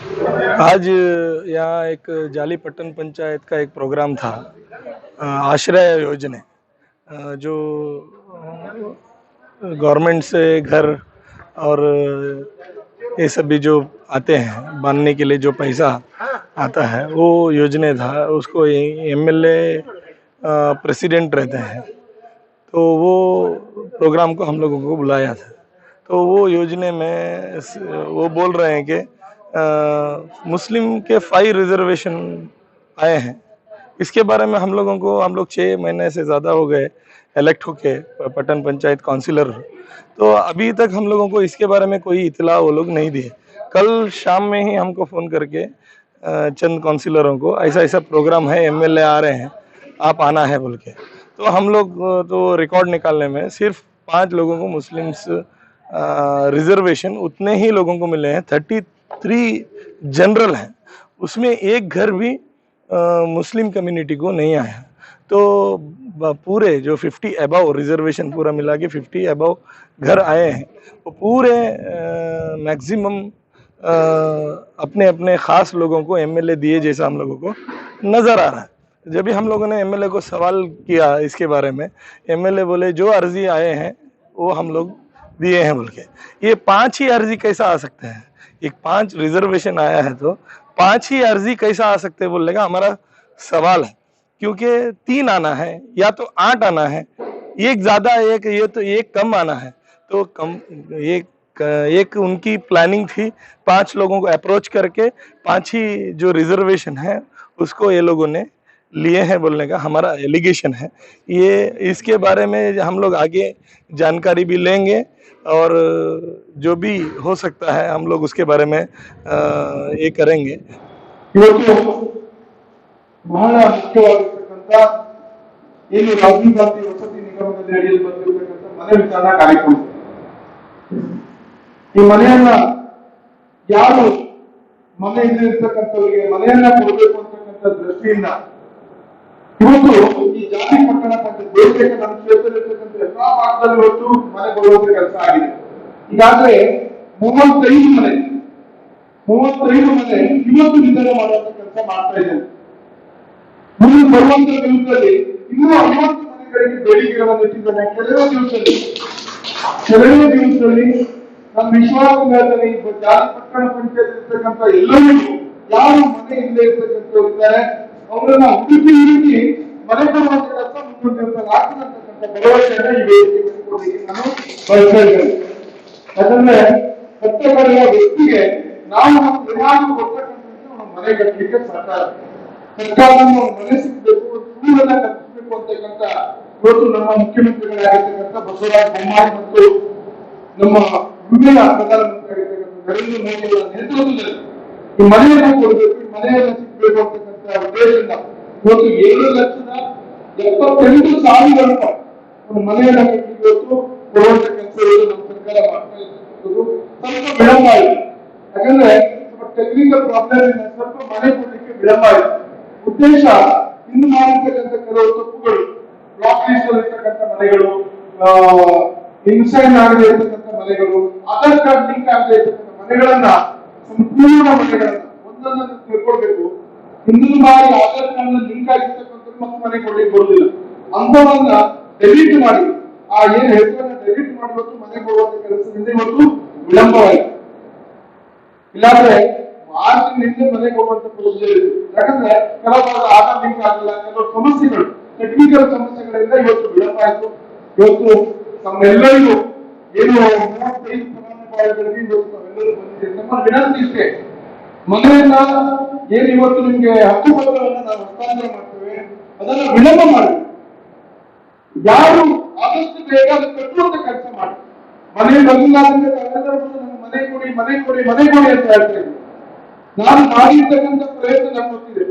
आज यहाँ एक जाली पट्टन पंचायत का एक प्रोग्राम था, आश्रय योजना, जो गवर्नमेंट से घर और ये सब भी जो आते हैं बांधने के लिए जो पैसा आता है वो योजना था। उसको एमएलए प्रेसिडेंट रहते हैं, तो वो प्रोग्राम को हम लोगों को बुलाया था। तो वो योजना में वो बोल रहे हैं कि मुस्लिम के 5 रिजर्वेशन आए हैं। इसके बारे में हम लोग 6 महीने से ज़्यादा हो गए इलेक्ट होके पट्टन पंचायत काउंसिलर। तो अभी तक हम लोगों को इसके बारे में कोई इतला वो लोग नहीं दिए। कल शाम में ही हमको फ़ोन करके चंद काउंसिलरों को ऐसा ऐसा प्रोग्राम है, एमएलए आ रहे हैं, आप आना है बोल के। तो हम लोग तो रिकॉर्ड निकालने में सिर्फ 5 लोगों को मुस्लिम्स रिजर्वेशन उतने ही लोगों को मिले हैं। 33 जनरल हैं, उसमें एक घर भी मुस्लिम कम्युनिटी को नहीं आया। तो पूरे जो 50 अबव रिजर्वेशन पूरा मिला के 50 अबव घर आए हैं, वो पूरे मैक्सिमम अपने अपने ख़ास लोगों को एमएलए दिए जैसा हम लोगों को नज़र आ रहा है। जब भी हम लोगों ने एमएलए को सवाल किया इसके बारे में, एमएलए बोले जो अर्जी आए हैं वो हम लोग दिए हैं बोल के। ये 5 ही अर्जी कैसा आ सकते हैं? एक 5 रिजर्वेशन आया है तो 5 ही अर्जी कैसा आ सकते हैं बोलने का हमारा सवाल है। क्योंकि 3 आना है या तो 8 आना है, एक ज़्यादा एक ये तो एक कम आना है। तो कम एक उनकी प्लानिंग थी 5 लोगों को अप्रोच करके 5 ही जो रिजर्वेशन है उसको ये लोगों ने लिए हैं बोलने का हमारा एलिगेशन है। ये इसके बारे में हम लोग आगे जानकारी भी लेंगे और जो भी हो सकता है हम लोग उसके बारे में ये करेंगे। ಬಹಳ ಮುಖ್ಯವಾಗಿರ್ತಕ್ಕಂಥ ಏನು ರಾಜೀವ್ ಗಾಂಧಿ ವಸತಿ ನಿಗಮದ ಅಡಿಯಲ್ಲಿ ಬಂದಿರತಕ್ಕಂಥ ಮನೆ ವಿತರಣಾ ಕಾರ್ಯಕ್ರಮ. ಈ ಮನೆಯನ್ನ ಯಾರು ಮನೆ ಇರ್ತಕ್ಕಂಥವರಿಗೆ ಮನೆಯನ್ನ ಕೊಡಬೇಕು ಅಂತಕ್ಕಂಥ ದೃಷ್ಟಿಯಿಂದ ಇವತ್ತು ಈ ಜಾತಿ ಪಟ್ಟಣ ದೇಶಕ್ಕೆ ನಮ್ಮ ಕ್ಷೇತ್ರದಲ್ಲಿರ್ತಕ್ಕಂಥ ಎಲ್ಲಾ ಭಾಗದಲ್ಲಿ ಇವತ್ತು ಮನೆ ಕೊಡುವಂತ ಕೆಲಸ ಆಗಿದೆ. ಈಗಾಗಲೇ 35 ಮನೆ ಇವತ್ತು ವಿತರಣೆ ಮಾಡುವಂತ ಕೆಲಸ ಮಾಡ್ತಾ ಇದ್ದೇವೆ. ಮುಂದೆ ಬರುವಂತ ದಿವಸದಲ್ಲಿ ಇನ್ನೂ 50 ಮನೆಗಳಿಗೆ ಬೇಡಿಕೆಗಳನ್ನು ಇಟ್ಟಿದ್ದೇನೆ. ಕೆಲವೇ ದಿವಸದಲ್ಲಿ ನಮ್ಮ ವಿಶ್ವಾಸದಲ್ಲಿ ಜಾತಿ ಪಟ್ಟಣ ಪಂಚಾಯತ್ ಇರ್ತಕ್ಕಂಥ ಎಲ್ಲರಿಗೂ ಯಾರು ಮನೆ ಇಲ್ಲದೆ ಇರ್ತಕ್ಕಂಥವ್ರು ಇದ್ದಾರೆ ಅವರನ್ನ ಹುಡುಕಿ ಮನೆ ಕೊಡುವಂತ ಕೆಲಸ ಮುಂದಿನ ದಿವಸದಲ್ಲಿ ಆಗ್ತಕ್ಕಂಥ ಭರವಸೆಯನ್ನ ಈ ವೇದಿಕೆ ನಾನು ಬಯಸ್ತಾ ಇದ್ದೇನೆ. ಯಾಕಂದ್ರೆ ಸತ್ಯಕಾರ್ಯ ವ್ಯಕ್ತಿಗೆ ನಾವು ಏನಾದರೂ ಕೊಡ್ತಕ್ಕಂಥ ಮನೆ ಕಟ್ಟಲಿಕ್ಕೆ ಸರ್ಕಾರವನ್ನು ಮನೆ ಸಿಗಬೇಕು, ಸೂರನ್ನ ಕಲ್ಪಿಸಬೇಕು ಅಂತಕ್ಕಂಥ ಇವತ್ತು ನಮ್ಮ ಮುಖ್ಯಮಂತ್ರಿಗಳಾಗಿರ್ತಕ್ಕಂಥ ಬಸವರಾಜ ಬೊಮ್ಮಾಯಿ ಮತ್ತು ನಮ್ಮ ವಿಭಿನ್ನ ಪ್ರಧಾನಮಂತ್ರಿ ಆಗಿರ್ತಕ್ಕಂಥ ನರೇಂದ್ರ ಮೋದಿ ಅವರ ನೇತೃತ್ವದಲ್ಲಿ ಈ ಮನೆಯನ್ನು ಕೊಡಬೇಕು, ಈ ಮನೆಯನ್ನು ಸಿಗಬೇಕು ಅಂತಕ್ಕಂಥ ಉದ್ದೇಶದಿಂದ ಇವತ್ತು 7,78,000 ರೂಪಾಯಿ ಒಂದು ಮನೆಯನ್ನ ಕಟ್ಟಿ ಇವತ್ತು ಕೊಡುವಂತ ಕೆಲಸಗಳು ನಮ್ಮ ಸರ್ಕಾರ ಮಾಡ್ತಾ ಇರ್ತಕ್ಕಂಥದ್ದು ಸ್ವಲ್ಪ ವಿಳಂಬ ಆಗಿದೆ. ಯಾಕಂದ್ರೆ ಟೆಕ್ನಿಕಲ್ ಪ್ರಾಬ್ಲಮ್ ಇಂದ ಸ್ವಲ್ಪ ಮನೆ ಕೊಡಲಿಕ್ಕೆ ವಿಳಂಬ ಆಗಿದೆ. ಉದ್ದೇಶ ಇನ್ನು ಮಾಡಿರ್ತಕ್ಕಂಥ ಕೆಲವು ತಪ್ಪುಗಳು, ಬ್ಲಾಕ್ ಲಿಸ್ಟ್ ಅಲ್ಲಿ ಇರ್ತಕ್ಕಂಥ ಮನೆಗಳು, ಇನ್ಸೈನ್ ಆಗದೆ ಇರ್ತಕ್ಕಂಥ ಮನೆಗಳು, ಆಧಾರ್ ಕಾರ್ಡ್ ಲಿಂಕ್ ಆಗದೆ ಇರ್ತಕ್ಕಂಥ ಮನೆಗಳನ್ನ ಸಂಪೂರ್ಣ ಮನೆಗಳನ್ನ ಒಂದೊಂದನ್ನು ತಿಳ್ಕೊಳ್ಬೇಕು. ಹಿಂದಿನ ಬಾರಿ ಆಧಾರ್ ಕಾರ್ಡ್ ಲಿಂಕ್ ಆಗಿರ್ತಕ್ಕಂಥ ಮತ್ತೆ ಮನೆ ಕೊಡ್ಲಿಕ್ಕೆ ಬರುದಿಲ್ಲ, ಅಂತವನ್ನ ಡೆಲೀಟ್ ಮಾಡಿ ಆ ಏನ್ ಹೆಸರನ್ನ ಡೆಲೀಟ್ ಮಾಡಬೇಕು ಮನೆ ಕೊಡುವಂತ ಕೆಲಸದಿಂದ ಇವತ್ತು ವಿಳಂಬವಾಯಿತು. ಇಲ್ಲಾಂದ್ರೆ ಮಾರ್ಚ್ನಿಂದ ಮನೆ ಕೊಡುವಂತ ಪ್ರೊಸೀಜರ್ ಇದೆ. ಯಾಕಂದ್ರೆ ಕೆಲವು ಆಧಾರ್ ಲಿಂಕ್ ಆಗಿಲ್ಲ, ಕೆಲವು ಸಮಸ್ಯೆಗಳು ಟೆಕ್ನಿಕಲ್ ಸಮಸ್ಯೆಗಳಿಂದ ಇವತ್ತು ವಿಳಂಬ ಆಯಿತು. ಇವತ್ತು ನಮ್ಮೆಲ್ಲರಿಗೂ ಏನು 35 ಫಲಾನುಭವಿಗಳಿಗೆ ಇವತ್ತು ನಾವೆಲ್ಲರೂ ಬಂದಿದೆ. ನಮ್ಮ ವಿನಂತಿ ಇಷ್ಟೇ, ಮನೆಯನ್ನ ಏನು ಇವತ್ತು ನಿಮ್ಗೆ ಹಕ್ಕುಪತ್ರವನ್ನು ನಾವು ಹಸ್ತಾಂತರ ಮಾಡ್ತೇವೆ ಅದನ್ನ ವಿಳಂಬ ಮಾಡಿ ಯಾರು ಆದಷ್ಟು ಬೇಗ ಕಟ್ಟುವಂತ ಕೆಲಸ ಮಾಡಿ. ಮನೆ ಬಂದಿಲ್ಲ ಅಂದ್ರೆ ಮನೆ ಕೊಡಿ ಅಂತ ಹೇಳ್ತೇವೆ. ನಾನು ಮಾಡಿರ್ತಕ್ಕಂಥ ಪ್ರಯತ್ನ ನಮ್ಗೆ ಗೊತ್ತಿದೆ.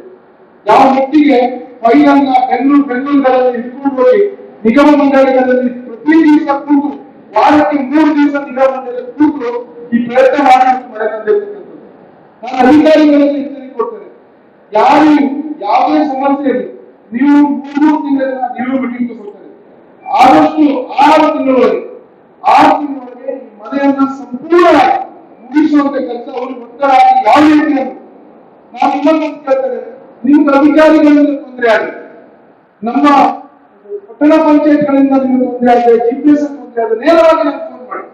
ಯಾವ ವ್ಯಕ್ತಿಗೆ ಫೈಲ್ ಅನ್ನ ಬೆಂಗಳೂರುಗಳಲ್ಲಿ ಇಟ್ಕೊಂಡು ಹೋಗಿ ನಿಗಮ ಮಂಡಳಿಗಳಲ್ಲಿ ಪ್ರತಿ ದಿವಸ ಕೂತು ವಾರಕ್ಕೆ 3 ದಿವಸ ನಿಗಮ ಮಂಡಳಿ ಕೂತು ಈ ಪ್ರಯತ್ನ ಮಾಡಿ ಮನೆ ತಂದಿರ್ತಕ್ಕಂಥದ್ದು. ನಾನು ಅಧಿಕಾರಿಗಳಲ್ಲಿ ಎಚ್ಚರಿಕೆ ಕೊಡ್ತೇನೆ, ಯಾರು ಯಾವುದೇ ಸಮಸ್ಯೆ ಇದೆ ನೀವು 3 ತಿಂಗಳಿಂದ ನೀವು ಮೀಟಿಂಗ್ ತಗೊಳ್ತಾರೆ, ಆದಷ್ಟು 6 ತಿಂಗಳವರೆಗೆ ಈ ಮನೆಯನ್ನ ಸಂಪೂರ್ಣವಾಗಿ ಮುಗಿಸುವಂತ ಕೆಲಸ ಅವರು ಒತ್ತಡಾಗಿ ಯಾವ ರೀತಿಯಲ್ಲಿ ನಾನು ಇನ್ನೊಂದು ಕೇಳ್ತೇನೆ, ನಿಮ್ಗೆ ಅಧಿಕಾರಿಗಳಿಂದ ತೊಂದರೆ ಆಗುತ್ತೆ, ನಮ್ಮ ಪಟ್ಟಣ ಪಂಚಾಯತ್ಗಳಿಂದ ನಿಮ್ಗೆ ತೊಂದರೆ ಆಗಿದೆ, GPS ತೊಂದರೆ ಆಗಿದೆ, ನೇರವಾಗಿ ನಾನು ಫೋನ್ ಮಾಡಿ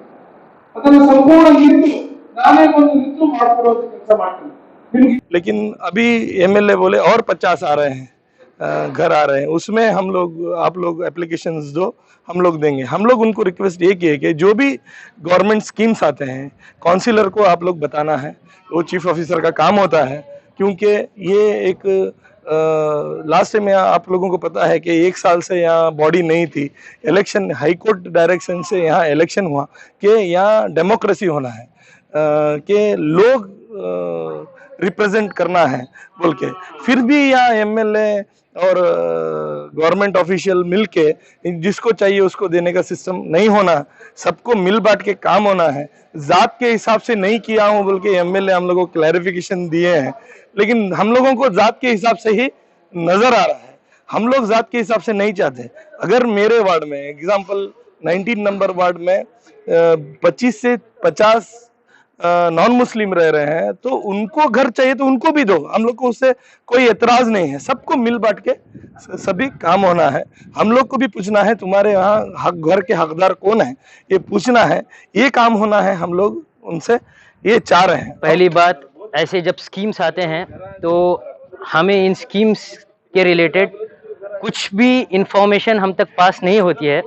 ಅದನ್ನು ಸಂಪೂರ್ಣ ನಿಂತು ನಾನೇ ಒಂದು ನಿಂತು ಮಾಡ್ಕೊಡುವಂತ ಕೆಲಸ ಮಾಡ್ತೇನೆ ನಿಮ್ಗೆ। लेकिन अभी एमएलए बोले और 50 आ रहे हैं, घर आ रहे हैं, उसमें हम लोग आप लोग एप्लीकेशंस दो, हम लोग देंगे। हम लोग उनको रिक्वेस्ट ये किए कि जो भी गवर्नमेंट स्कीम्स आते हैं काउंसिलर को आप लोग बताना है, वो चीफ ऑफिसर का काम होता है, क्योंकि ये एक लास्ट में आप लोगों को पता है कि 1 साल से यहाँ बॉडी नहीं थी, इलेक्शन हाईकोर्ट डायरेक्शन से यहाँ इलेक्शन हुआ कि यहाँ डेमोक्रेसी होना है, कि लोग रिप्रेजेंट करना है बोल के, फिर भी यहाँ एमएलए और गवर्नमेंट ऑफिशियल मिलके जिसको चाहिए उसको देने का सिस्टम नहीं होना, सबको मिल बांट के काम होना है। जात के हिसाब से नहीं किया हूँ बोल के एमएलए हम लोगों को क्लैरिफिकेशन दिए हैं, लेकिन हम लोगों को जात के हिसाब से ही नजर आ रहा है, हम लोग जात के हिसाब से नहीं चाहते। अगर मेरे वार्ड में एग्जाम्पल 19 नंबर वार्ड में 25 से 50 नॉन मुस्लिम रह रहे हैं, तो उनको घर चाहिए तो उनको भी दो, हम लोग को उससे कोई एतराज नहीं है, सबको मिल बांट के सभी काम होना है। हम लोग को भी पूछना है तुम्हारे यहाँ हक घर के हकदार कौन है, ये पूछना है, ये काम होना है, हम लोग उनसे ये चाह रहे हैं। पहली बात, ऐसे जब स्कीम्स आते हैं तो हमें इन स्कीम्स के रिलेटेड कुछ भी इंफॉर्मेशन हम तक पास नहीं होती है।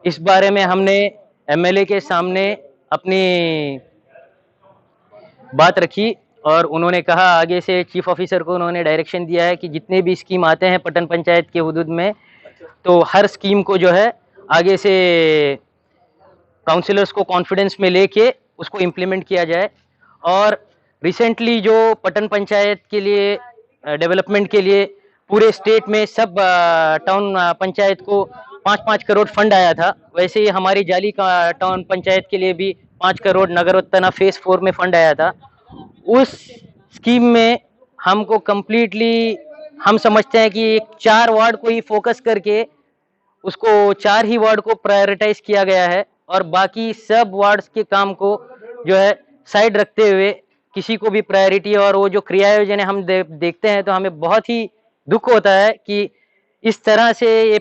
इस बारे में हमने एमएलए के सामने अपनी बात रखी और उन्होंने कहा, आगे से चीफ ऑफिसर को उन्होंने डायरेक्शन दिया है कि जितने भी स्कीम आते हैं पट्टन पंचायत के हुदूद में, तो हर स्कीम को जो है आगे से काउंसिलर्स को कॉन्फिडेंस में लेके उसको इम्प्लीमेंट किया जाए। और रिसेंटली जो पट्टन पंचायत के लिए डेवलपमेंट के लिए पूरे स्टेट में सब टाउन पंचायत को 5-5 करोड़ फंड आया था, वैसे ही हमारी जाली का टाउन पंचायत के लिए भी 5 करोड़ नगरोत्तना फेज 4 में फंड आया था। उस स्कीम में हमको कम्प्लीटली हम समझते हैं कि 4 वार्ड को ही फोकस करके उसको 4 ही वार्ड को प्रायोरिटाइज किया गया है और बाकी सब वार्ड्स के काम को जो है साइड रखते हुए किसी को भी प्रायोरिटी, और वो जो क्रिया योजना हम देखते हैं तो हमें बहुत ही दुख होता है कि इस तरह से ये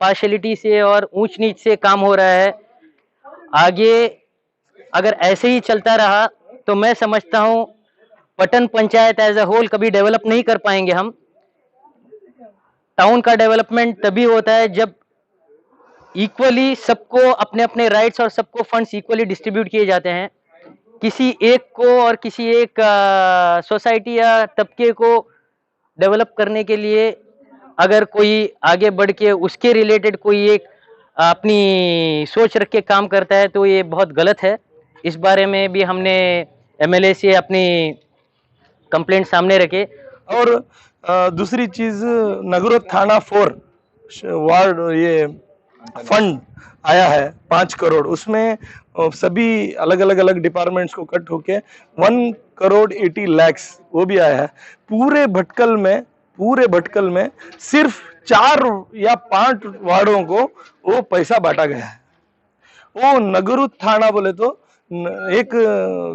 पार्शलिटी से और ऊंच नीच से काम हो रहा है। आगे अगर ऐसे ही चलता रहा तो मैं समझता हूँ पट्टन पंचायत एज अ होल कभी डेवलप नहीं कर पाएंगे हम। टाउन का डेवलपमेंट तभी होता है जब इक्वली सबको अपने अपने राइट्स और सबको फंड्स इक्वली डिस्ट्रीब्यूट किए जाते हैं। किसी एक को और किसी एक सोसाइटी या तबके को डेवलप करने के लिए अगर कोई आगे बढ़ के उसके रिलेटेड कोई एक अपनी सोच रख के काम करता है तो ये बहुत गलत है। इस बारे में भी हमने एमएलए से अपनी कंप्लेंट सामने रखे। और दूसरी चीज, नगरोथ थाना 4 वार्ड ये फंड आया है 5 करोड़, उसमें सभी अलग अलग डिपार्टमेंट्स को कट होके 1 करोड़ 80 लाख वो भी आया है। पूरे भटकल में सिर्फ 4 या 5 वार्डों को वो पैसा बांटा गया है। वो नगरोथ थाना बोले तो एक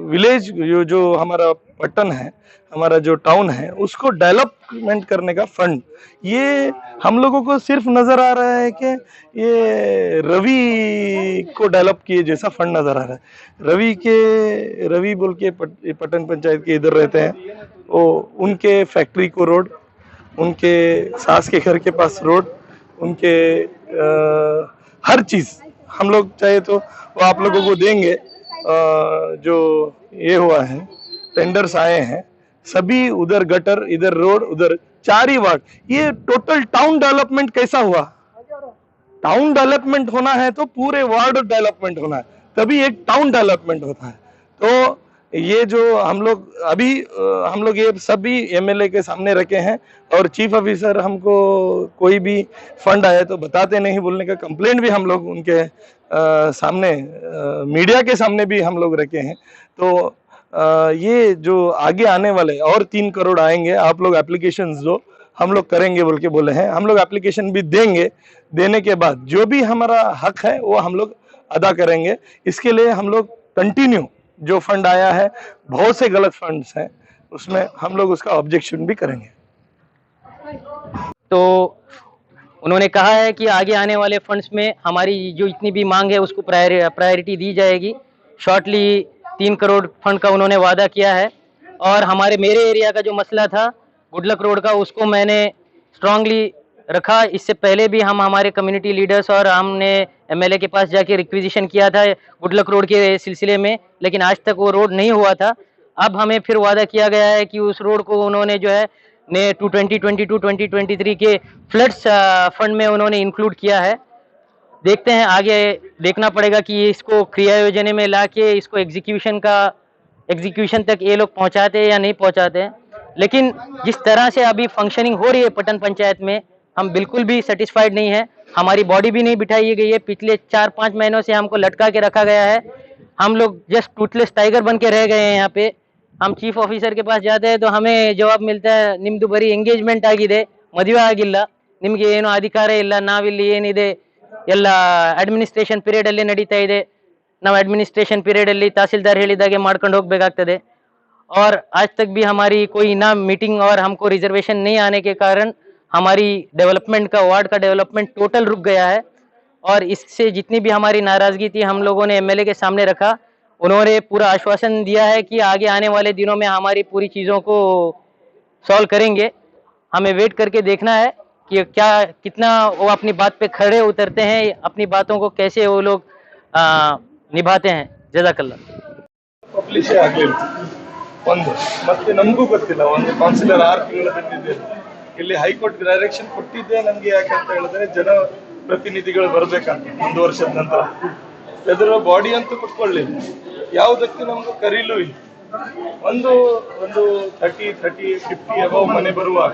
विलेज जो हमारा पट्टन है, हमारा जो टाउन है, उसको डेवलपमेंट करने का फंड, ये हम लोगों को सिर्फ नजर आ रहा है कि ये रवि को डेवलप किए जैसा फंड नजर आ रहा है। रवि बोल के पट्टन पंचायत के इधर रहते हैं, वो उनके फैक्ट्री को रोड, उनके सास के घर के पास रोड, उनके हर चीज हम लोग चाहे तो वो आप लोगों को देंगे। जो ये हुआ है टेंडर्स आए हैं, सभी उधर गटर, इधर रोड, उधर 4 ही वार्ड, ये टोटल टाउन डेवलपमेंट कैसा हुआ? टाउन डेवलपमेंट होना है तो पूरे वार्ड डेवलपमेंट होना है, तभी एक टाउन डेवलपमेंट होता है। तो ये जो हम लोग ये सभी एमएलए के सामने रखे हैं और चीफ ऑफिसर हमको कोई भी फंड आए तो बताते नहीं बोलने का कंप्लेंट भी हम लोग उनके सामने मीडिया के सामने भी हम लोग रखे हैं। तो ये जो आगे आने वाले और 3 करोड़ आएंगे, आप लोग एप्लीकेशंस दो, हम लोग करेंगे बोल के बोले हैं। हम लोग एप्लीकेशन भी देंगे, देने के बाद जो भी हमारा हक है वो हम लोग अदा करेंगे। इसके लिए हम लोग कंटिन्यू जो फंड आया है, बहुत से गलत फंड्स हैं, उसमें हम लोग उसका ऑब्जेक्शन भी करेंगे। तो उन्होंने कहा है कि आगे आने वाले फंड्स में हमारी जो इतनी भी मांग है उसको प्रायोरिटी दी जाएगी। शॉर्टली 3 करोड़ फंड का उन्होंने वादा किया है। और मेरे एरिया का जो मसला था गुडलक रोड का, उसको मैंने स्ट्रांगली रखा। इससे पहले भी हम हमारे कम्युनिटी लीडर्स और हमने एमएलए के पास जाके रिक्विजिशन किया था गुडलक रोड के सिलसिले में, लेकिन आज तक वो रोड नहीं हुआ था। अब हमें फिर वादा किया गया है कि उस रोड को उन्होंने जो है ने 2022-2023 के फ्लड्स फंड में उन्होंने इंक्लूड किया है। देखते हैं, आगे देखना पड़ेगा कि इसको क्रिया योजना में ला के इसको एग्जीक्यूशन तक ये लोग पहुंचाते हैं या नहीं पहुंचाते हैं। लेकिन जिस तरह से अभी फंक्शनिंग हो रही है पटन पंचायत में, हम बिल्कुल भी सेटिस्फाइड नहीं है। हमारी बॉडी भी नहीं बिठाई गई है। पिछले 4-5 महीनों से हमको लटका के रखा गया है। हम लोग जस्ट टूथलेस टाइगर बन के रह गए हैं यहाँ पे। हम चीफ ऑफिसर के पास जाते हैं तो हमें जवाब मिलता है, ನಿಮ್ದು ಬರೀ ಎಂಗೇಜ್ಮೆಂಟ್ ಆಗಿದೆ, ಮದುವೆ ಆಗಿಲ್ಲ, ನಿಮಗೆ ಏನು ಅಧಿಕಾರ ಇಲ್ಲ, ನಾವಿಲ್ಲಿ ಏನಿದೆ ಎಲ್ಲ ಅಡ್ಮಿನಿಸ್ಟ್ರೇಷನ್ ಪೀರಿಯಡ್ ಅಲ್ಲಿ ನಡೀತಾ ಇದೆ, ನಾವು एडमिनिस्ट्रेशन पीरियड ಅಲ್ಲಿ तहसीलदार ಹೇಳಿದಾಗೆ ಮಾಡ್ಕೊಂಡು ಹೋಗಬೇಕಾಗ್ತದೆ। और आज तक भी हमारी कोई ना मीटिंग और हमको रिजर्वेशन नहीं आने के कारण हमारी डेवलपमेंट का वार्ड का डेवलपमेंट टोटल रुक गया है। और इससे जितनी भी हमारी नाराजगी थी हम लोगों ने एमएलए के सामने रखा। उन्होंने पूरा आश्वासन दिया है कि आगे आने वाले दिनों में हमारी पूरी चीज़ों को सॉल्व करेंगे। हमें वेट करके देखना है कि कितना वो अपनी बात पे खड़े उतरते हैं, अपनी बातों को कैसे वो लोग निभाते हैं। जज़ाकल्लाह। ಪಬ್ಲಿಷ್ ಆಗಲಿಲ್ಲ ಒಂದು, ಮತ್ತೆ ನಮಗೂ ಗೊತ್ತಿಲ್ಲ, ಒಂದು ಕೌನ್ಸಿಲರ್ 6 ತಿಂಗಳ ಬಂದಿದೆ, ಇಲ್ಲಿ ಹೈಕೋರ್ಟ್ ಡೈರೆಕ್ಷನ್ ಕೊಟ್ಟಿದ್ದೆ ನಮ್ಗೆ, ಯಾಕೆ ಅಂತ ಹೇಳಿದ್ರೆ ಜನಪ್ರತಿನಿಧಿಗಳು ಬರ್ಬೇಕಂತ 1 ವರ್ಷದ ನಂತರ. ಅದರ ಬಾಡಿ ಅಂತೂ ಕುತ್ಕೊಳ್ಳಿಲ್ಲ, ಯಾವುದಕ್ಕೆ ನಮ್ಗೆ ಕರೀಲೂ ಇಲ್ಲ. ಒಂದು 30-50 ಅಬವ್ ಮನೆ ಬರುವಾಗ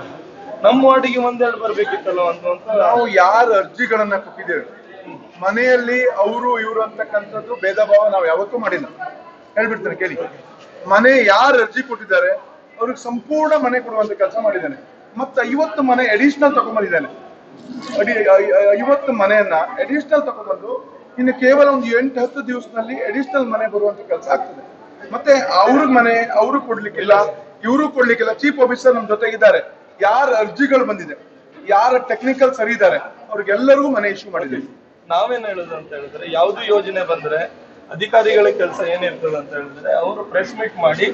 ನಮ್ಮ ವಾರ್ಡಿಗೆ 1-2 ಬರ್ಬೇಕಿತ್ತಲ್ಲ ಅಂತ. ನಾವು ಯಾರ ಅರ್ಜಿಗಳನ್ನ ಕೊಟ್ಟಿದ್ದೇವೆ ಮನೆಯಲ್ಲಿ ಅವರು ಇವರು ಅಂತಕ್ಕಂಥದ್ದು ಭೇದ ಭಾವ ನಾವು ಯಾವತ್ತೂ ಮಾಡಿಲ್ಲ. ಹೇಳ್ಬಿಡ್ತೇನೆ ಕೇಳಿ, ಮನೆ ಯಾರು ಅರ್ಜಿ ಕೊಟ್ಟಿದ್ದಾರೆ ಅವ್ರಿಗೆ ಸಂಪೂರ್ಣ ಮನೆ ಕೊಡುವಂತ ಕೆಲಸ ಮಾಡಿದ್ದಾನೆ. ಮತ್ತೆ 50 ಮನೆ ಅಡಿಷನಲ್ ತಗೊಂಡ್ಬಂದಿದ್ದಾನೆ. 50 ಮನೆಯನ್ನ ಅಡಿಷನಲ್ ತಗೊಂಡ್ಬಂದು ಇನ್ನು ಕೇವಲ ಒಂದು 8-10 ದಿವಸದಲ್ಲಿ ಅಡಿಷನಲ್ ಮನೆ ಬರುವಂತ ಕೆಲಸ ಆಗ್ತದೆ. ಮತ್ತೆ ಅವ್ರಿಗೆ ಮನೆ ಅವರು ಕೊಡ್ಲಿಕ್ಕಿಲ್ಲ, ಇವರು ಕೊಡ್ಲಿಕ್ಕಿಲ್ಲ. ಚೀಫ್ ಆಫೀಸರ್ ನಮ್ ಜೊತೆಗಿದ್ದಾರೆ. ಯಾರ ಅರ್ಜಿಗಳು ಬಂದಿದೆ, ಯಾರ ಟೆಕ್ನಿಕಲ್ ಸರಿ ಇದ್ದಾರೆ ಅವ್ರಿಗೆಲ್ಲರಿಗೂ ಮನೆ ಇಶ್ಯೂ ಮಾಡಿದ್ದೀವಿ. ನಾವೇನ್ ಹೇಳುದು ಅಂತ ಹೇಳಿದ್ರೆ, ಯಾವ್ದು ಯೋಜನೆ ಬಂದ್ರೆ ಅಧಿಕಾರಿಗಳ ಕೆಲಸ ಏನಿರ್ತದೆ ಅಂತ ಹೇಳಿದ್ರೆ ಅವರು ಪ್ರೆಸ್ ಮೀಟ್ ಮಾಡಿ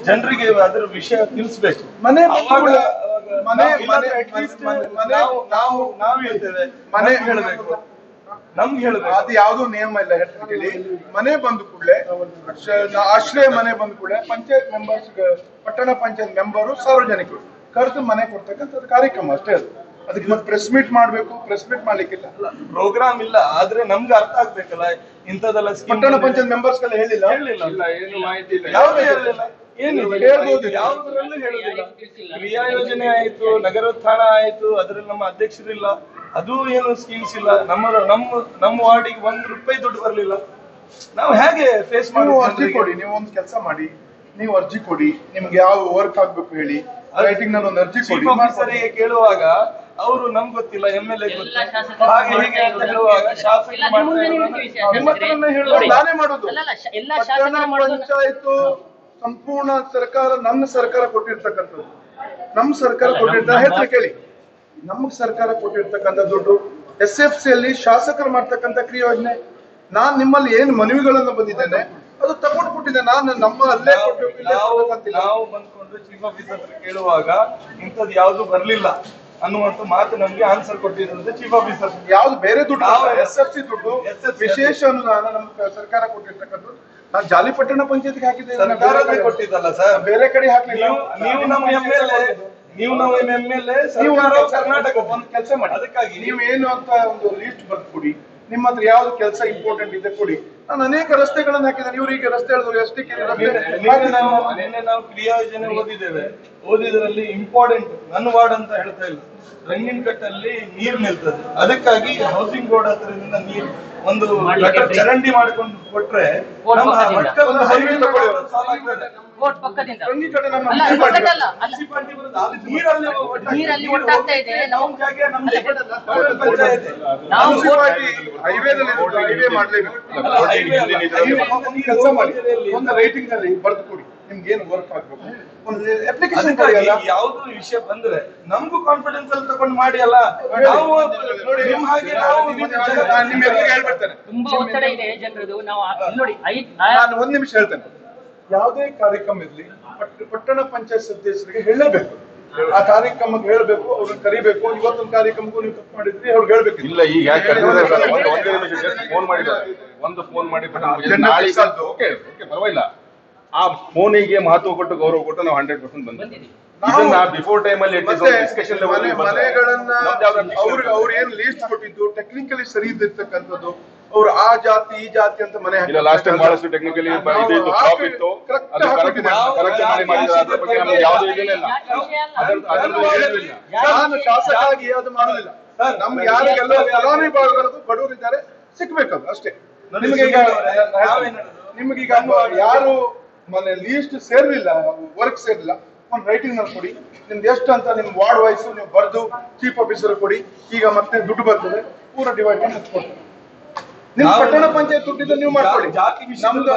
ಜನರಿಗೆ ಅದರ ವಿಷಯ ತಿಳಿಸ್ಬೇಕು. ಮನೆ ನಾವು ಹೇಳ್ತೇವೆ, ಮನೆ ಹೇಳಬೇಕು, ನಮ್ಗೆ ಹೇಳಬೇಕು. ಅದು ಯಾವ್ದು ನಿಯಮ ಇಲ್ಲ. ಹೇಳ್ತೀನಿ, ಮನೆ ಬಂದ ಕೂಡಲೇ ಆಶ್ರಯ ಮನೆ ಬಂದ ಕೂಡಲೇ ಪಂಚಾಯತ್ ಮೆಂಬರ್ಸ್, ಪಟ್ಟಣ ಪಂಚಾಯತ್ ಮೆಂಬರು, ಸಾರ್ವಜನಿಕರು ಕರೆದು ಮನೆ ಕೊಡ್ತಕ್ಕಂಥದ್ದು ಕಾರ್ಯಕ್ರಮ ಅಷ್ಟೇ. ಅದಕ್ಕೆ ಮತ್ತೆ ಪ್ರೆಸ್ ಮೀಟ್ ಮಾಡ್ಬೇಕು, ಪ್ರೆಸ್ ಮೀಟ್ ಮಾಡ್ಲಿಕ್ಕಿಲ್ಲ, ಪ್ರೋಗ್ರಾಮ್ ಇಲ್ಲ. ಆದ್ರೆ ನಮ್ಗೆ ಅರ್ಥ ಆಗ್ಬೇಕಲ್ಲ ಇಂಥದೆಲ್ಲ. ಪಟ್ಟಣ ಪಂಚಾಯತ್ ಮೆಂಬರ್ಸ್ ಗೆಲ್ಲ ಹೇಳಿಲ್ಲ, ಏನು ಮಾಹಿತಿ ಇಲ್ಲ, ಯಾವ್ದು ಹೇಳಿಲ್ಲ, ಏನಿದೆ ಯಾವ್ದ್ರಲ್ಲೂ ಹೇಳುದಿಲ್ಲ. ಕ್ರಿಯಾ ಯೋಜನೆ ಆಯ್ತು, ನಗರೋತ್ಥಾನ ಆಯ್ತು, ಅದ್ರಲ್ಲಿ ನಮ್ಮ ಅಧ್ಯಕ್ಷರಿಲ್ಲ, ಅದು ಏನು ಸ್ಕೀಮ್ಸ್ ಇಲ್ಲ. ನಮ್ಮ ವಾರ್ಡಿಗೆ 1 ರೂಪಾಯಿ ದುಡ್ಡು ಬರ್ಲಿಲ್ಲ. ನಾವು ಹೇಗೆ ಫೇಸ್ ಮಾಡಿ? ಅರ್ಜಿ ಕೊಡಿ, ನೀವು ಒಂದು ಕೆಲಸ ಮಾಡಿ, ನೀವು ಅರ್ಜಿ ಕೊಡಿ, ನಿಮ್ಗೆ ಯಾವ ವರ್ಕ್ ಆಗ್ಬೇಕು ಹೇಳಿ, ರೈಟಿಂಗ್ ನಲ್ಲಿ ಒಂದು ಅರ್ಜಿ ಕೊಡಿ. ಆಫೀಸರಿಗೆ ಕೇಳುವಾಗ ಅವರು ನಮ್ಗೆ ಗೊತ್ತಿಲ್ಲ, ಎಮ್ಎಲ್ಎ ಗೊತ್ತಿಲ್ಲ, ಹಾಗೆ ಹೀಗೆ ಅಂತ ಹೇಳುವಾಗ ಶಾಸಕರು ನಾನೇ ಮಾಡೋದು. ಪಂಚಾಯತ್ ಸಂಪೂರ್ಣ ಸರ್ಕಾರ, ನಮ್ಮ ಸರ್ಕಾರ ಕೊಟ್ಟಿರ್ತಕ್ಕಂಥದ್ದು, ನಮ್ಮ ಸರ್ಕಾರ ಕೊಟ್ಟಿರ್ತಾರೆ. ಹೇಳ್ತಾರೆ ಕೇಳಿ, ನಮಗ್ ಸರ್ಕಾರ ಕೊಟ್ಟಿರ್ತಕ್ಕಂಥ ದುಡ್ಡು SFC ಅಲ್ಲಿ ಶಾಸಕರು ಮಾಡ್ತಕ್ಕಂಥ ಕ್ರಿಯಾ ಯೋಜನೆ. ನಾನ್ ನಿಮ್ಮಲ್ಲಿ ಏನ್ ಮನವಿಗಳನ್ನು ಬಂದಿದ್ದೇನೆ ಅದು ತಗೊಂಡು ಕೊಟ್ಟಿದ್ದೆ. ನಾನು ನಮ್ಮ ಅಲ್ಲೇ ನಾವು ಬಂದ್ಕೊಂಡು ಚೀಫ್ ಆಫೀಸರ್ ಹತ್ರ ಕೇಳುವಾಗ ಇಂಥದ್ದು ಯಾವ್ದು ಬರ್ಲಿಲ್ಲ ಅನ್ನುವಂತ ಮಾತು ನಮ್ಗೆ ಆನ್ಸರ್ ಕೊಟ್ಟಿದ್ರೆ ಚೀಫ್ ಆಫೀಸರ್. ಯಾವ್ದು ಬೇರೆ ದುಡ್ಡು, SFC ದುಡ್ಡು, ವಿಶೇಷ ಅನುದಾನ ನಮ್ಮ ಸರ್ಕಾರ ಕೊಟ್ಟಿರ್ತಕ್ಕಂಥದ್ದು. ನಾನು ಜಾಲಿಪಟ್ಟಣ ಪಂಚಾಯತ್ಗೆ ಹಾಕಿದ್ದೇನೆ, ಕೊಟ್ಟಿದ್ದಲ್ಲ ಸರ್, ಬೇರೆ ಕಡೆ ಹಾಕ್ಲಿಲ್ಲ. ನೀವು ನಮ್ಮ ಎಮ್ಎಲ್ಎ ಕರ್ನಾಟಕ ಒಂದು ಕೆಲಸ ಮಾಡಿ, ಅದಕ್ಕಾಗಿ ನೀವು ಏನು ಅಂತ ಒಂದು ಲೀಸ್ಟ್ ಬರ್ದು ಕೊಡಿ. ನಿಮ್ಮ ಹತ್ರ ಯಾವ್ದು ಕೆಲಸ ಇಂಪಾರ್ಟೆಂಟ್ ಇದೆ ಕೊಡಿ. ನಾನು ಅನೇಕ ರಸ್ತೆಗಳನ್ನು ಹಾಕಿದ್ದೇನೆ. ಇವ್ರಿಗೆ ರಸ್ತೆ ಹೇಳಿದ್ರು ನಿನ್ನೆ ನಾವು ಕ್ರಿಯಾ ಯೋಜನೆ ಓದಿದ್ರಲ್ಲಿ ಇಂಪಾರ್ಟೆಂಟ್ ನನ್ನ ವಾರ್ಡ್ ಅಂತ ಹೇಳ್ತಾ ಇಲ್ಲ, ರಂಗಿನಕಟ್ಟಲ್ಲಿ ನೀರ್ ನಿಲ್ತದೆ. ಅದಕ್ಕಾಗಿ ಹೌಸಿಂಗ್ ಬೋರ್ಡ್ ಹತ್ರದಿಂದ ನೀರು ಒಂದು ಚರಂಡಿ ಮಾಡ್ಕೊಂಡು ಕೊಟ್ರೆ ಕೋರ್ಟ್ ಪಕ್ಕದಿಂದ ಖಂಡಿತ ನಮ್ಮ ಅಲ್ಲ, ಮುನ್ಸಿಪಾಲ್ಟಿ ಅಲ್ಲ, ಅಲ್ಲ. ಮುನ್ಸಿಪಾಲ್ಟಿ ಬರೋದು, ಅಲ್ಲಿ ನೀರಲ್ಲಿ ಒಟ್ಟಾಗ್ತಾ ಇದೆ. ನಾವು ನಮ್ಮ ಜಾಗ ನಮ್ಗೆ ಪಂಚಾಯತ್ ನಾವು ಮುನ್ಸಿಪಾಲ್ಟಿ ಹೈವೇದಲ್ಲಿ ಹೈವೇ ಮಾಡ್ಲೇಬೇಕು. ಕೆಲಸ ಮಾಡಿ ಒಂದು ರೈಟಿಂಗ್ ನಲ್ಲಿ ಬರೆದು ಕೊಡಿ ನಿಮ್ಗೆ ಏನು ವರ್ಕ್ ಆಗ್ಬೇಕು, ಒಂದು ಅಪ್ಲಿಕೇಶನ್ ಕೊಡಿ. ಅಲ್ಲ ಯಾವ್ದು ವಿಷಯ ಬಂದ್ರೆ ನಮಗೂ ಕಾನ್ಫಿಡೆನ್ಸ್ ಅಲ್ಲಿ ತಗೊಂಡು ಮಾಡಿ ಅಲ್ಲ. ನಾವು ನೋಡಿ ನಿಮ್ಮ ಹಾಗೆ ನಾವು ನಿಮ್ಮ ಎದುರಿಗೆ ಹೇಳ್ಬಿಡ್ತೇನೆ. ತುಂಬಾ ಒತ್ತಡ ಇದೆ ಜನರದು. ನಾವು ನೋಡಿ ನಾನು ಒಂದ್ ನಿಮಿಷ ಹೇಳ್ತೇನೆ. ಯಾವುದೇ ಕಾರ್ಯಕ್ರಮ ಇರ್ಲಿ ಪಟ್ಟಣ ಪಂಚಾಯತ್ ಸದಸ್ಯರಿಗೆ ಹೇಳಲೇಬೇಕು. ಆ ಕಾರ್ಯಕ್ರಮಕ್ಕೆ ಹೇಳ್ಬೇಕು, ಅವ್ರನ್ನ ಕರಿಬೇಕು. ಇವತ್ತೊಂದು ಕಾರ್ಯಕ್ರಮಕ್ಕೂ ನೀವು ತಪ್ಪು ಮಾಡಿದ್ರಿ ಅವ್ರಿಗೆ ಹೇಳ್ಬೇಕು. ಇಲ್ಲ, ಈಗ ಯಾಕೆ ಫೋನ್ ಮಾಡಿದ್ದಾರೆ, ಒಂದು ಫೋನ್ ಮಾಡಿ ಓಕೆ ಪರವಾಗಿಲ್ಲ. ಆ ಫೋನಿಗೆ ಮಹತ್ವ ಕೊಟ್ಟು ಗೌರವ ಕೊಟ್ಟು ನಾವು 100% ಬಂದಿದ್ದೀವಿ. ಇದನ್ನ ಬಿಫೋರ್ ಟೈಮ್ ಅಲ್ಲಿ ಡಿಸ್ಕಷನ್ ಮನೆಗಳನ್ನ ಅವ್ರು ಏನ್ ಲೀಸ್ಟ್ ಕೊಟ್ಟಿದ್ದು ಟೆಕ್ನಿಕಲಿ ಸರಿ ಇದ್ದಿರ್ತಕ್ಕಂಥದ್ದು, ಅವ್ರು ಆ ಜಾತಿ ಈ ಜಾತಿ ಅಂತ ಮನೆ ಇಲ್ಲ. ಲಾಸ್ಟ್ ಟೈಮ್ ಬಹಳಷ್ಟು ಟೆಕ್ನಿಕಲಿ ಪ್ರಾಪ್ ಇತ್ತು, ಅದು ಕರೆಕ್ಟ್ ಮಾಡಿ ಮಾಡಿದ್ರೆ ಅದ್ರ ಬಗ್ಗೆ ನಮ್ಗೆ ಯಾವ್ದು ಇದಿಲ್ಲ. ನಾನು ಶಾಸಕ ಆಗಿ ಅದು ಮಾಡೋದಿಲ್ಲ. ನಮ್ಗೆ ಯಾರಿಗೆಲ್ಲ ಫಲಾನುಭವಿಗಳು ಬಡವರಿದ್ದಾರೆ ಸಿಕ್ಬೇಕದು ಅಷ್ಟೇ. ನಿಮ್ಗೀಗ ಯಾರು ಮನೆ ಲೀಸ್ಟ್ ಸೇರ್ಲಿಲ್ಲ, ವರ್ಕ್ ಸೇರ್ಲಿಲ್ಲ, ಒಂದು ರೈಟಿಂಗ್ ನಲ್ಲಿ ಕೊಡಿ. ನಿಮ್ದು ಎಷ್ಟು ಅಂತ ನಿಮ್ ವಾರ್ಡ್ ವೈಸ್ ನೀವು ಬರೆದು ಚೀಫ್ ಆಫೀಸರ್ ಕೊಡಿ. ಈಗ ಮತ್ತೆ ದುಡ್ಡು ಬರ್ತದೆ, ಪೂರ ಡಿವೈಡ್ ಮಾಡಿ ಕೊಡ್ತಾರೆ. ನಿಮ್ ಪಟ್ಟಣ ಪಂಚಾಯತ್ ದುಡ್ಡಿದ್ದು ನೀವು ಮಾಡ್ಕೊಳ್ಳಿ. ಜಾತಿ ವಿಷಯ ನಮ್ದು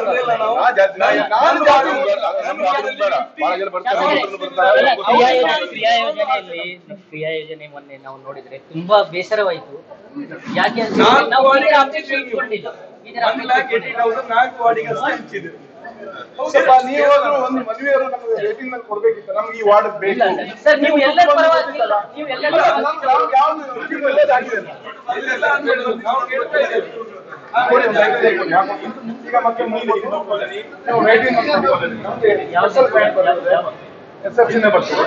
ಬಹಳ ಜನ ಬರ್ತಾರೆ. ಕ್ರಿಯಾ ಯೋಜನೆ ಮೊನ್ನೆ ನಾವು ನೋಡಿದ್ರೆ ತುಂಬಾ ಬೇಸರವಾಯಿತು. ಯಾಕೆ ಅಂತ ಹೇಳಿದ್ರೆ ನಾವು ಇದರ ಅಪೇಕ್ಷೆ ಇಟ್ಕೊಂಡಿಲ್ಲ. ಇದರ ಅಪೇಕ್ಷೆ ಇಟ್ಕೊಂಡಿಲ್ಲ. 4 ವಾರ್ಡಿಗೆ ಅಷ್ಟೇ ಹಂಚಿದ್ರು. ಹೌದಪ್ಪ, ನೀವಾದ್ರೂ ಒಂದು ಮದುವೆಯವರು ನಮ್ಗೆ ರೇಟಿಂಗ್ ನಲ್ಲಿ ಕೊಡ್ಬೇಕಿತ್ತು. ನಮ್ಗೆ ಈ ವಾರ್ಡ್ ಬೇಕು. ಸರ್, ನೀವು ಎಲ್ಲರ ಪರವಾಗಿ ನೀವು ಎಲ್ಲರ ಈಗ ಮತ್ತೆ ನೀವು ರೇಟಿಂಗ್ ಎಕ್ಸೆಪ್ಷನ್ ಬರ್ತದೆ.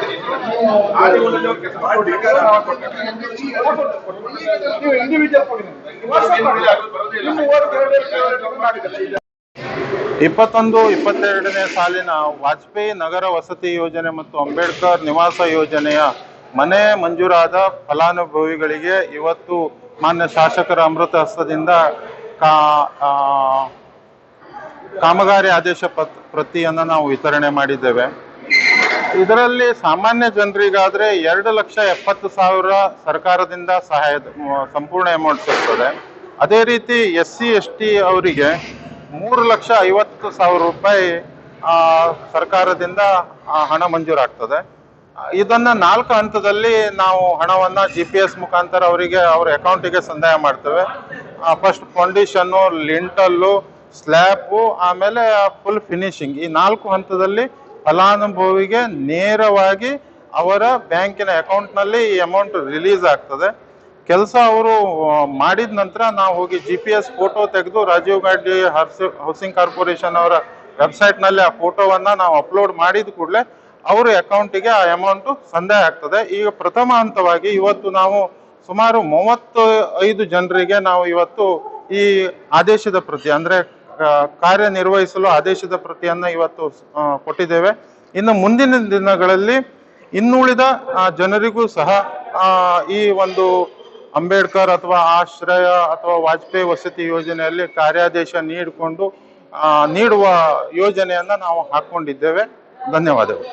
ನೀವು ಇಂಡಿವಿಜುವಲ್ ಕೊಡಿ. 21-22ನೇ ಸಾಲಿನ ವಾಜಪೇಯಿ ನಗರ ವಸತಿ ಯೋಜನೆ ಮತ್ತು ಅಂಬೇಡ್ಕರ್ ನಿವಾಸ ಯೋಜನೆಯ ಮನೆ ಮಂಜೂರಾದ ಫಲಾನುಭವಿಗಳಿಗೆ ಇವತ್ತು ಮಾನ್ಯ ಶಾಸಕರ ಅಮೃತ ಹಸ್ತದಿಂದ ಕಾಮಗಾರಿ ಆದೇಶ ಪ್ರತಿಯನ್ನು ನಾವು ವಿತರಣೆ ಮಾಡಿದ್ದೇವೆ. ಇದರಲ್ಲಿ ಸಾಮಾನ್ಯ ಜನರಿಗಾದರೆ 2,70,000 ಸರ್ಕಾರದಿಂದ ಸಂಪೂರ್ಣ ಅಮೌಂಟ್ ಸಿಗ್ತದೆ. ಅದೇ ರೀತಿ SC ST ಅವರಿಗೆ 3,50,000 ರೂಪಾಯಿ ಸರ್ಕಾರದಿಂದ ಹಣ ಮಂಜೂರಾಗ್ತದೆ. ಇದನ್ನು 4 ಹಂತದಲ್ಲಿ ನಾವು ಹಣವನ್ನು GPS ಮುಖಾಂತರ ಅವರಿಗೆ ಅವರ ಅಕೌಂಟಿಗೆ ಸಂದಾಯ ಮಾಡ್ತೇವೆ. ಫಸ್ಟ್ ಫೌಂಡೇಶನ್ನು, ಲಿಂಟಲ್ಲು, ಸ್ಲ್ಯಾಬು, ಆಮೇಲೆ ಫುಲ್ ಫಿನಿಶಿಂಗ್. ಈ 4 ಹಂತದಲ್ಲಿ ಫಲಾನುಭವಿಗೆ ನೇರವಾಗಿ ಅವರ ಬ್ಯಾಂಕಿನ ಅಕೌಂಟ್ನಲ್ಲಿ ಈ ಅಮೌಂಟ್ ರಿಲೀಸ್ ಆಗ್ತದೆ. ಕೆಲಸ ಅವರು ಮಾಡಿದ ನಂತರ ನಾವು ಹೋಗಿ GPS ಫೋಟೋ ತೆಗೆದು ರಾಜೀವ್ ಗಾಂಧಿ ಹೌಸಿಂಗ್ ಕಾರ್ಪೊರೇಷನ್ ಅವರ ವೆಬ್ಸೈಟ್ನಲ್ಲಿ ಆ ಫೋಟೋವನ್ನು ನಾವು ಅಪ್ಲೋಡ್ ಮಾಡಿದ ಕೂಡಲೇ ಅವರ ಅಕೌಂಟಿಗೆ ಆ ಅಮೌಂಟು ಸಂದಾಯ ಆಗ್ತದೆ. ಈಗ ಪ್ರಥಮ ಹಂತವಾಗಿ ಇವತ್ತು ನಾವು ಸುಮಾರು 35 ಜನರಿಗೆ ನಾವು ಇವತ್ತು ಈ ಆದೇಶದ ಪ್ರತಿ ಅಂದರೆ ಕಾರ್ಯನಿರ್ವಹಿಸಲು ಆದೇಶದ ಪ್ರತಿಯನ್ನು ಇವತ್ತು ಕೊಟ್ಟಿದ್ದೇವೆ. ಇನ್ನು ಮುಂದಿನ ದಿನಗಳಲ್ಲಿ ಇನ್ನುಳಿದ ಜನರಿಗೂ ಸಹ ಈ ಒಂದು ಅಂಬೇಡ್ಕರ್ ಅಥವಾ ಆಶ್ರಯ ಅಥವಾ ವಾಜಪೇಯಿ ವಸತಿ ಯೋಜನೆಯಲ್ಲಿ ಕಾರ್ಯಾದೇಶ ನೀಡುವ ಯೋಜನೆಯನ್ನು ನಾವು ಹಾಕೊಂಡಿದ್ದೇವೆ. ಧನ್ಯವಾದಗಳು.